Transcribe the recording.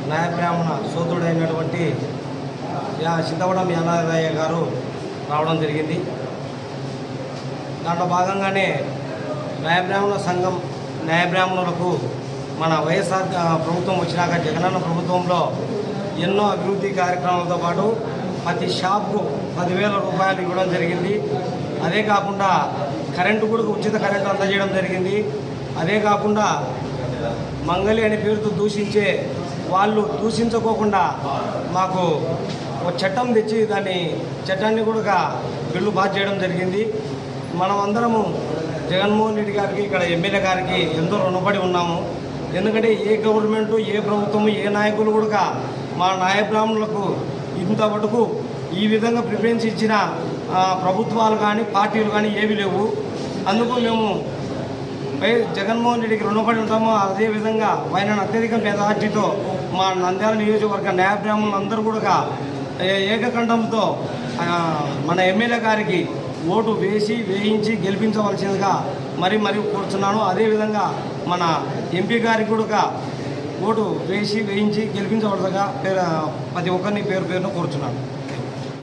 న్యాయ బ్రాహ్మణ సోదరుడైనటువంటి చింతవడం యానాదయ్య గారు రావడం జరిగింది. దాంట్లో భాగంగానే న్యాయ బ్రాహ్మణ సంఘం న్యాయ బ్రాహ్మణులకు మన వైఎస్ఆర్ ప్రభుత్వం వచ్చినాక జగనన్న ప్రభుత్వంలో ఎన్నో అభివృద్ధి కార్యక్రమాలతో పాటు ప్రతి షాప్కు 10,000 రూపాయలు ఇవ్వడం జరిగింది. అదే కాకుండా కరెంటు కూడా ఉచిత కరెంటు అందజేయడం జరిగింది. అదే కాకుండా మంగళి అనే పేరుతో దూషించే వాళ్ళు దూషించుకోకుండా మాకు ఒక చట్టం తెచ్చి చట్టాన్ని కూడా బిల్లు పాస్ చేయడం జరిగింది. మనమందరము జగన్మోహన్ రెడ్డి గారికి ఇక్కడ ఎమ్మెల్యే గారికి ఎంతో రుణపడి ఉన్నాము. ఎందుకంటే ఏ గవర్నమెంటు ఏ ప్రభుత్వము ఏ నాయకులు కూడా మా న్యాయ బ్రాహ్మణులకు ఇంతవరకు ఈ విధంగా ప్రిఫరెన్స్ ఇచ్చిన ప్రభుత్వాలు కానీ పార్టీలు కానీ ఏవి లేవు. అందుకు మేము జగన్మోహన్ రెడ్డికి రుణపడి ఉంటాము. అదేవిధంగా ఆయన అత్యధిక మెజార్టీతో మా నంద్యాల నియోజకవర్గ న్యాయ బ్రాహ్మణులు అందరూ కూడా ఏకకంఠంతో మన ఎమ్మెల్యే గారికి ఓటు వేయించి గెలిపించవలసిందిగా మరీ కోరుతున్నాను. అదేవిధంగా మన ఎంపీ గారికి కూడా ఓటు వేయించి గెలిపించవలసిందిగా ప్రతి ఒక్కరిని పేరును కోరుతున్నాను.